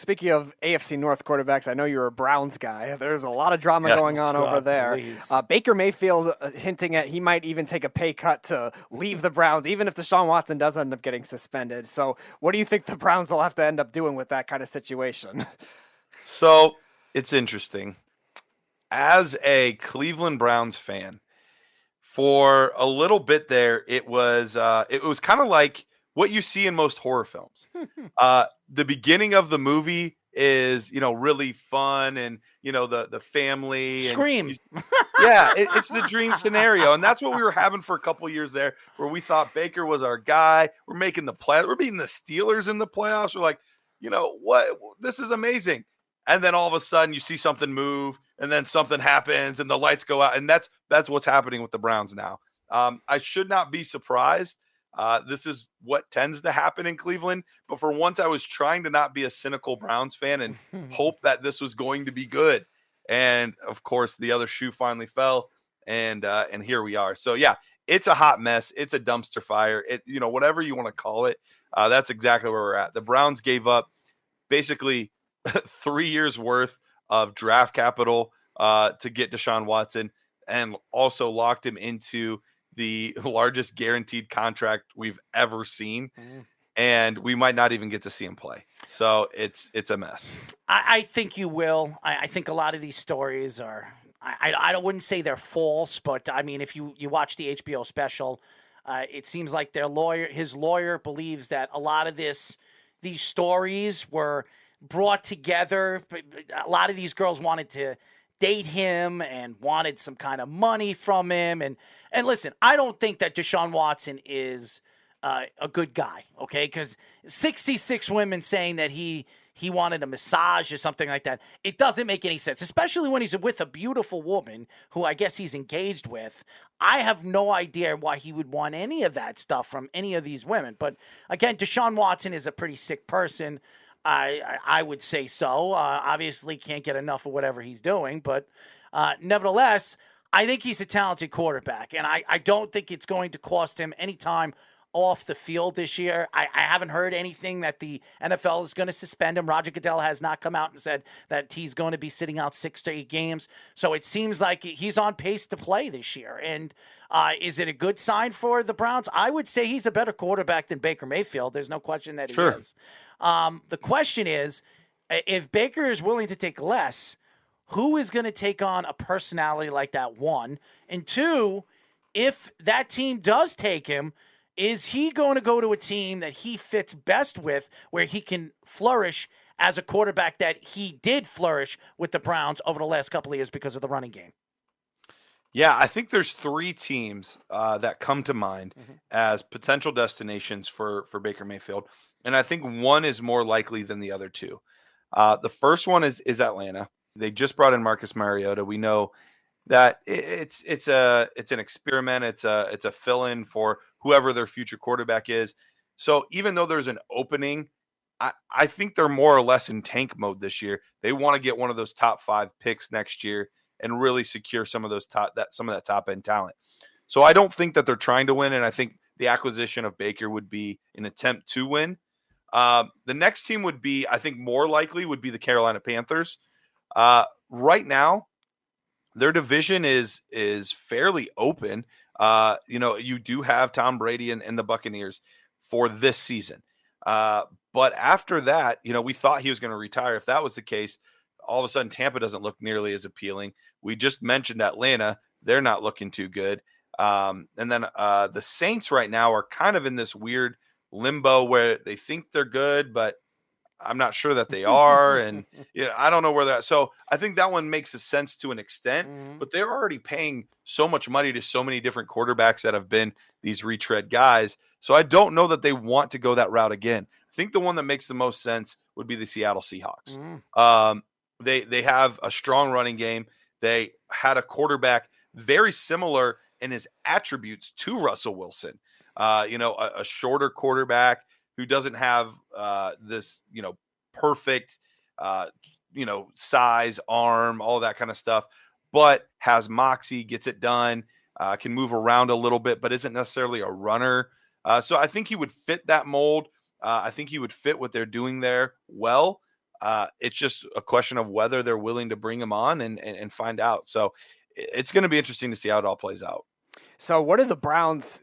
speaking of AFC North quarterbacks, I know you're a Browns guy. There's a lot of drama going on over there. Baker Mayfield hinting at he might even take a pay cut to leave the Browns, even if DeShaun Watson does end up getting suspended. So what do you think the Browns will have to end up doing with that kind of situation? So it's interesting. As a Cleveland Browns fan, for a little bit there, it was kind of like what you see in most horror films. The beginning of the movie is, really fun and, the family. Scream. It's the dream scenario. And that's what we were having for a couple years there, where we thought Baker was our guy. We're making the play. We're beating the Steelers in the playoffs. We're like, what? This is amazing. And then all of a sudden you see something move and then something happens and the lights go out. And that's what's happening with the Browns now. I should not be surprised. This is what tends to happen in Cleveland. But for once, I was trying to not be a cynical Browns fan and hope that this was going to be good. And, of course, the other shoe finally fell, and here we are. So, yeah, it's a hot mess. It's a dumpster fire. Whatever you want to call it, that's exactly where we're at. The Browns gave up basically 3 years worth of draft capital to get DeShaun Watson, and also locked him into the largest guaranteed contract we've ever seen. And we might not even get to see him play. So it's a mess. I think you will. I think a lot of these stories are, I wouldn't say they're false, but I mean, if you watch the HBO special, it seems like his lawyer believes that a lot of these stories were brought together. A lot of these girls wanted to date him and wanted some kind of money from him. And listen, I don't think that DeShaun Watson is a good guy, okay? Because 66 women saying that he wanted a massage or something like that, it doesn't make any sense, especially when he's with a beautiful woman who I guess he's engaged with. I have no idea why he would want any of that stuff from any of these women. But again, DeShaun Watson is a pretty sick person. I would say so. Obviously can't get enough of whatever he's doing, but nevertheless, I think he's a talented quarterback, and I don't think it's going to cost him any time off the field this year. I haven't heard anything that the NFL is going to suspend him. Roger Goodell has not come out and said that he's going to be sitting out 6 to 8 games. So it seems like he's on pace to play this year. And is it a good sign for the Browns? I would say he's a better quarterback than Baker Mayfield. There's no question that he is. The question is, if Baker is willing to take less, who is going to take on a personality like that, one? And two, if that team does take him, is he going to go to a team that he fits best with, where he can flourish as a quarterback that he did flourish with the Browns over the last couple of years because of the running game? Yeah, I think there's 3 teams that come to mind as potential destinations for Baker Mayfield. And I think one is more likely than the other 2. The first one is Atlanta. They just brought in Marcus Mariota. We know that it's an experiment. It's a fill-in for whoever their future quarterback is. So even though there's an opening, I think they're more or less in tank mode this year. They want to get one of those top 5 picks next year and really secure some of that top end talent. So I don't think that they're trying to win, and I think the acquisition of Baker would be an attempt to win. The next team would be, I think, more likely would be the Carolina Panthers. Right now, their division is fairly open. You do have Tom Brady and the Buccaneers for this season. But after that, we thought he was going to retire. If that was the case, all of a sudden Tampa doesn't look nearly as appealing. We just mentioned Atlanta. They're not looking too good. And then the Saints right now are kind of in this weird limbo where they think they're good, but I'm not sure that they are. And I don't know where they're at. So I think that one makes a sense to an extent, but they're already paying so much money to so many different quarterbacks that have been these retread guys. So I don't know that they want to go that route again. I think the one that makes the most sense would be the Seattle Seahawks. They have a strong running game. They had a quarterback very similar in his attributes to Russell Wilson. A shorter quarterback who doesn't have this, perfect, size, arm, all that kind of stuff, but has moxie, gets it done, can move around a little bit, but isn't necessarily a runner. So I think he would fit that mold. I think he would fit what they're doing there well. It's just a question of whether they're willing to bring him on and find out. So it's going to be interesting to see how it all plays out. So what are the Browns'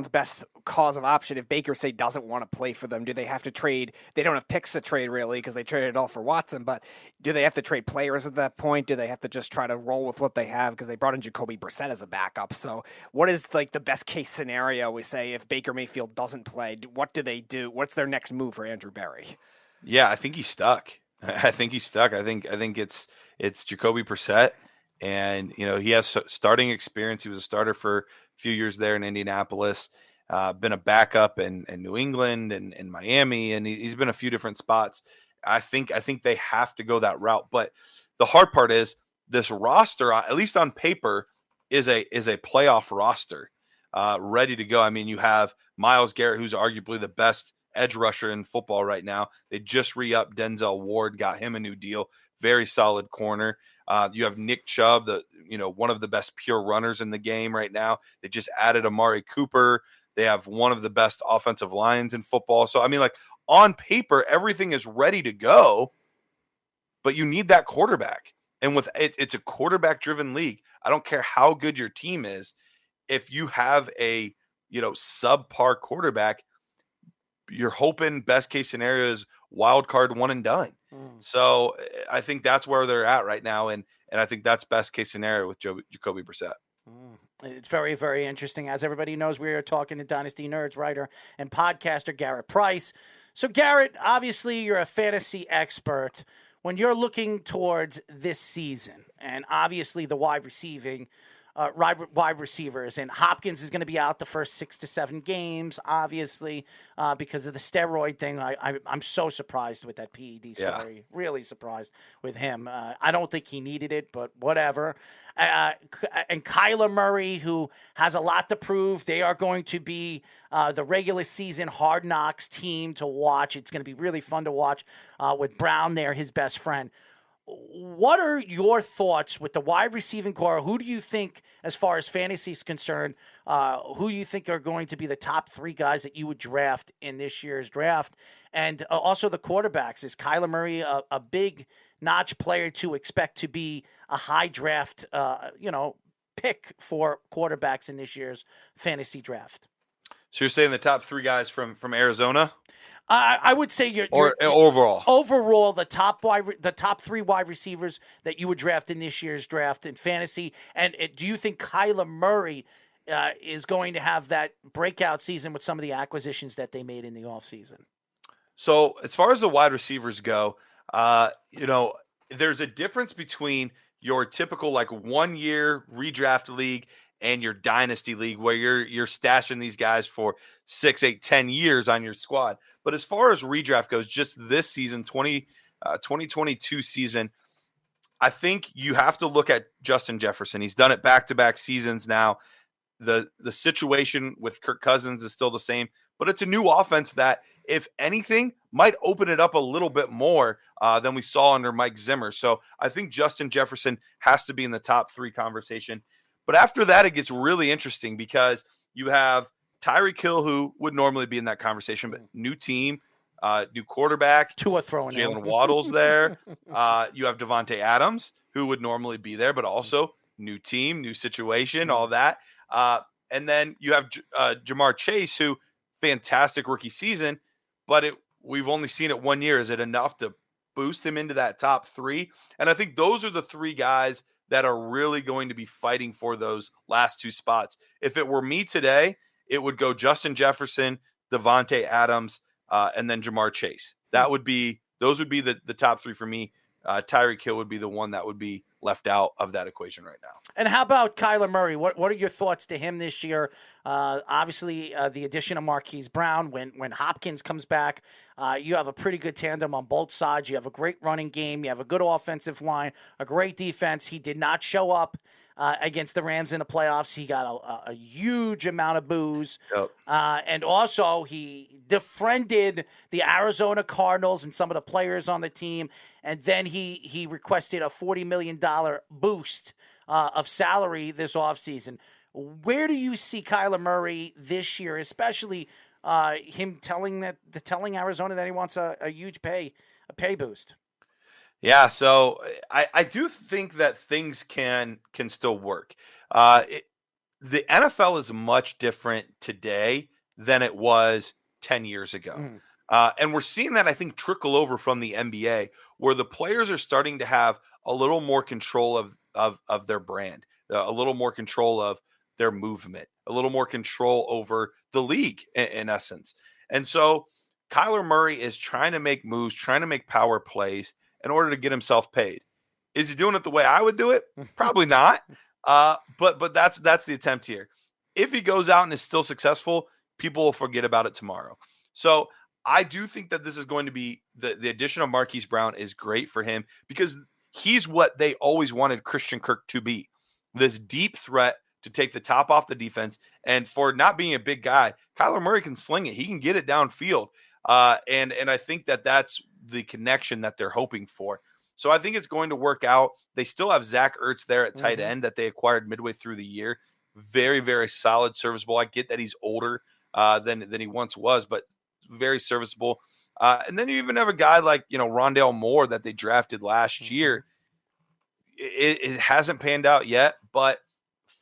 best cause of option if Baker, say, doesn't want to play for them? Do they have to trade? They don't have picks to trade, really, because they traded it all for Watson. But do they have to trade players at that point? Do they have to just try to roll with what they have because they brought in Jacoby Brissett as a backup? So what is like the best case scenario, we say, if Baker Mayfield doesn't play? What do they do? What's their next move for Andrew Berry? Yeah, I think he's stuck. I think it's Jacoby Brissett. And, he has starting experience. He was a starter for a few years there in Indianapolis, been a backup in New England and Miami, and he's been a few different spots. I think they have to go that route. But the hard part is this roster, at least on paper, is a playoff roster, ready to go. I mean, you have Myles Garrett, who's arguably the best edge rusher in football right now. They just re-upped Denzel Ward, got him a new deal. Very solid corner. You have Nick Chubb, one of the best pure runners in the game right now. They just added Amari Cooper. They have one of the best offensive lines in football. So, I mean, like on paper, everything is ready to go, but you need that quarterback. And with it's a quarterback-driven league. I don't care how good your team is. If you have a, subpar quarterback, you're hoping best case scenario is wild card one and done. So I think that's where they're at right now. And I think that's best case scenario with Jacoby Brissett. It's very, very interesting. As everybody knows, we are talking to Dynasty Nerds writer and podcaster Garret Price. So Garret, obviously you're a fantasy expert. When you're looking towards this season, and obviously the wide receivers, and Hopkins is going to be out the first 6 to 7 games, obviously, because of the steroid thing. I'm so surprised with that PED story. Yeah. Really surprised with him. I don't think he needed it, but whatever. And Kyler Murray, who has a lot to prove. They are going to be the regular season Hard Knocks team to watch. It's going to be really fun to watch with Brown there, his best friend. What are your thoughts with the wide receiving core? Who do you think, as far as fantasy is concerned, who you think are going to be the top 3 guys that you would draft in this year's draft? And also the quarterbacks. Is Kyler Murray a big notch player to expect to be a high draft, pick for quarterbacks in this year's fantasy draft? So you're saying the top 3 guys from Arizona? I would say you're overall the top 3 wide receivers that you would draft in this year's draft in fantasy. And do you think Kyler Murray is going to have that breakout season with some of the acquisitions that they made in the offseason? So as far as the wide receivers go, there's a difference between your typical 1 year redraft league and your dynasty league where you're stashing these guys for 6, 8, 10 years on your squad. But as far as redraft goes, just this season, 2022 season, I think you have to look at Justin Jefferson. He's done it back-to-back seasons now. The situation with Kirk Cousins is still the same, but it's a new offense that, if anything, might open it up a little bit more than we saw under Mike Zimmer. So I think Justin Jefferson has to be in the top 3 conversation. But after that, it gets really interesting because you have Tyreek Hill, who would normally be in that conversation, but new team, new quarterback. Tua throwing Jalen Waddle's there. You have Devontae Adams, who would normally be there, but also new team, new situation, all that. And then you have Jamar Chase, who fantastic rookie season, but we've only seen it 1 year. Is it enough to boost him into that top 3? And I think those are the 3 guys that are really going to be fighting for those last 2 spots. If it were me today, it would go Justin Jefferson, Devontae Adams, and then Jamar Chase. Those would be the top 3 for me. Tyreek Hill would be the one that would be left out of that equation right now. And how about Kyler Murray? What are your thoughts to him this year? Obviously, the addition of Marquise Brown. When Hopkins comes back, you have a pretty good tandem on both sides. You have a great running game. You have a good offensive line, a great defense. He did not show up against the Rams in the playoffs. He got a huge amount of boos. Yep. And also, he defriended the Arizona Cardinals and some of the players on the team. And then he requested a $40 million boost of salary this offseason. Where do you see Kyler Murray this year, especially him telling Arizona that he wants a huge pay pay boost. Yeah, so I do think that things can still work. The NFL is much different today than it was 10 years ago. And we're seeing that, I think, trickle over from the NBA, where the players are starting to have a little more control of their brand, a little more control of their movement, a little more control over the league, in essence. And so Kyler Murray is trying to make moves, trying to make power plays in order to get himself paid. Is he doing it the way I would do it? Probably not. But that's the attempt here. If he goes out and is still successful, people will forget about it tomorrow. So I do think that this is going to be the addition of Marquise Brown is great for him, because he's what they always wanted Christian Kirk to be, this deep threat to take the top off the defense. And for not being a big guy, Kyler Murray can sling it. He can get it downfield. And I think that that's the connection that they're hoping for. So I think it's going to work out. They still have Zach Ertz there at tight end that they acquired midway through the year. Very, very solid, serviceable. I get that he's older than he once was, but very serviceable. And then you even have a guy like, Rondale Moore that they drafted last year. It hasn't panned out yet, but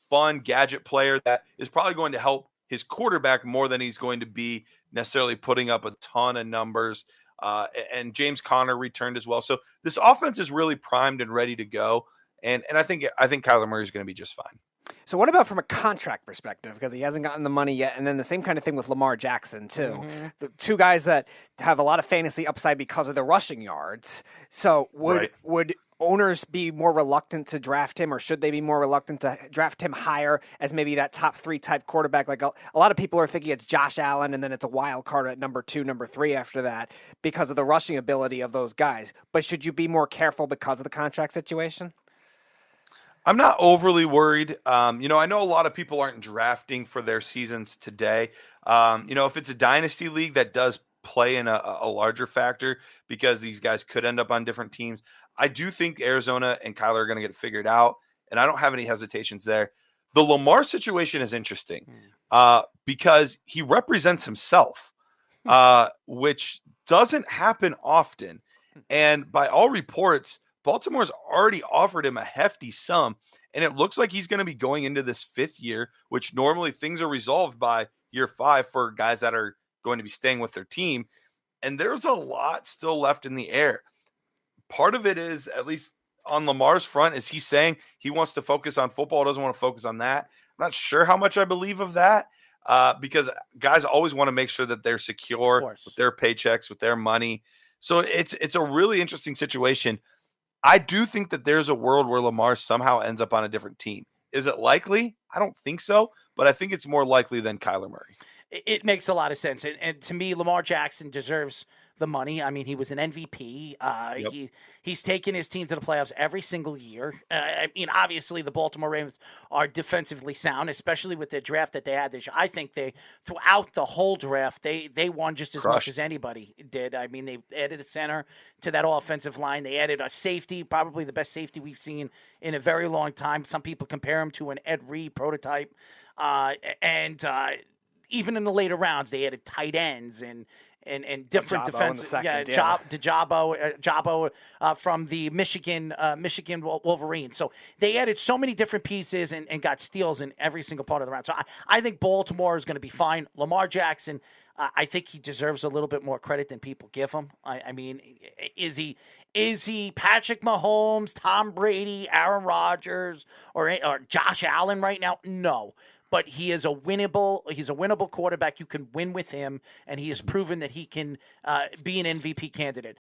fun gadget player that is probably going to help his quarterback more than he's going to be necessarily putting up a ton of numbers. And James Conner returned as well. So this offense is really primed and ready to go. And I think Kyler Murray is going to be just fine. So what about from a contract perspective? Because he hasn't gotten the money yet. And then the same kind of thing with Lamar Jackson, too. The two guys that have a lot of fantasy upside because of the rushing yards. So would owners be more reluctant to draft him, or should they be more reluctant to draft him higher as maybe that top 3 type quarterback? Like a lot of people are thinking it's Josh Allen, and then it's a wild card at number 2, number 3 after that because of the rushing ability of those guys. But should you be more careful because of the contract situation? I'm not overly worried. I know a lot of people aren't drafting for their seasons today. If it's a dynasty league, that does play in a larger factor because these guys could end up on different teams. I do think Arizona and Kyler are going to get it figured out, and I don't have any hesitations there. The Lamar situation is interesting because he represents himself, which doesn't happen often. And by all reports, Baltimore's already offered him a hefty sum, and it looks like he's going to be going into this 5th year, which normally things are resolved by year 5 for guys that are going to be staying with their team. And there's a lot still left in the air. Part of it is, at least on Lamar's front, is he's saying he wants to focus on football, doesn't want to focus on that. I'm not sure how much I believe of that because guys always want to make sure that they're secure with their paychecks, with their money. So it's a really interesting situation. I do think that there's a world where Lamar somehow ends up on a different team. Is it likely? I don't think so, but I think it's more likely than Kyler Murray. It makes a lot of sense. And to me, Lamar Jackson deserves the money. I mean, he was an MVP. He's taken his team to the playoffs every single year. Obviously, the Baltimore Ravens are defensively sound, especially with the draft that they had this year. I think throughout the whole draft, they won just as much as anybody did. I mean, they added a center to that offensive line. They added a safety, probably the best safety we've seen in a very long time. Some people compare him to an Ed Reed prototype. Even in the later rounds, they added tight ends and different defensive, Jabo from the Michigan Wolverines. So they added so many different pieces and got steals in every single part of the round. So I think Baltimore is going to be fine. Lamar Jackson, I think he deserves a little bit more credit than people give him. I mean, is he Patrick Mahomes, Tom Brady, Aaron Rodgers, or Josh Allen right now? No. But he's a winnable quarterback. You can win with him, and he has proven that he can be an MVP candidate.